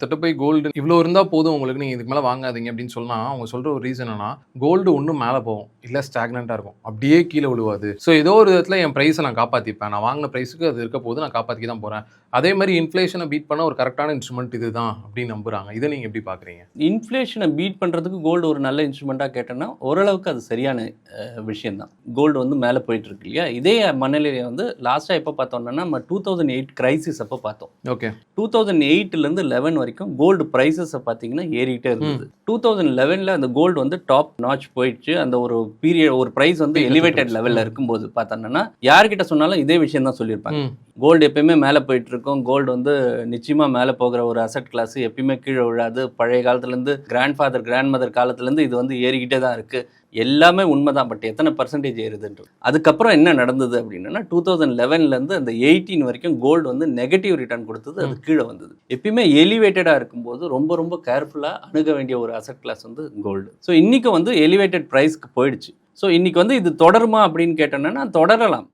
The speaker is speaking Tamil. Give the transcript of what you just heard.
போய் கோல்டு இவ்வளோ இருந்தா போதும் உங்களுக்கு, நீங்க இதுக்கு மேல வாங்காதீங்க அப்படின்னு சொன்னா, அவங்க சொல்ற ஒரு ரீசன் என்னன்னா, கோல்டு இன்னும் மேல போகும். இல்ல ஸ்டாக்னன்ட்டா இருக்கும். அப்படியே கீழ விழுவாது. ஸோ ஏதோ ஒரு விதத்துல என் பிரைஸ நான் காப்பாத்திப்பேன். நான் வாங்குன பிரைஸ்க்கு அது இருக்க போது நான் காப்பாத்திக்க தான் போறேன். அதே மாரி இன்ஃப்ளேஷன பீட் பண்ண ஒரு கரெக்ட்டான இன்ஸ்ட்ருமென்ட் இதுதான் அப்படின்னு நம்புறாங்க. இத நீங்க எப்படி பார்க்குறீங்க? இன்ஃப்ளேஷனை பீட் பண்ணுறதுக்கு கோல்டு ஒரு நல்ல இன்ஸ்ட்ருமெண்ட்டாக கேட்டோன்னா ஓரளவுக்கு அது சரியான விஷயம் தான். கோல்டு வந்து மேலே போயிட்டு இருக்கு இல்லையா? இதே மனநிலையை வந்து லாஸ்ட்டாக எப்போ பார்த்தோம்னா நம்ம 2008 கிரைசிஸ் அப்போ பார்த்தோம். ஓகே. 2008லேருந்து 11 வரைக்கும் கோல்டு ப்ரைஸஸை பார்த்தீங்கன்னா ஏறிட்டே இருந்தது. 2011ல் அந்த கோல்டு வந்து டாப் நாச் போயிடுச்சு. அந்த ஒரு பீரியட் ஒரு ப்ரைஸ் வந்து எலிவேட்டட் லெவலில் இருக்கும்போது பார்த்தோன்னா யார்கிட்ட சொன்னாலும் இதே விஷயம் தான் சொல்லியிருப்பாங்க. கோல்டு எப்பயுமே மேலே போயிட்டு இருக்கும். கோல்டு வந்து நிச்சயமாக மேலே போகிற ஒரு அசெட் கிளாஸ், எப்பயுமே கீழே விழாது. பழைய காலத்துலேருந்து கிராண்ட் மதர் காலத்துலேருந்து இது வந்து ஏறிக்கிட்டே தான் இருக்குது. எல்லாமே உண்மைதான். பட் எத்தனை பர்சன்டேஜ் ஏறுதுன்றது. அதுக்கப்புறம் என்ன நடந்தது அப்படின்னா 2011லேருந்து அந்த 18 வரைக்கும் கோல்டு வந்து நெகட்டிவ் ரிட்டர்ன் கொடுத்தது. அது கீழே வந்தது. எப்பயுமே எலிவேட்டடாக இருக்கும்போது ரொம்ப ரொம்ப கேர்ஃபுல்லாக அணுக வேண்டிய ஒரு அசெட் கிளாஸ் வந்து கோல்டு. ஸோ இன்றைக்கி வந்து எலிவேட்டட் ப்ரைஸ்க்கு போயிடுச்சு. ஸோ இன்றைக்கி வந்து இது தொடருமா அப்படின்னு கேட்டோன்னா தொடரலாம்.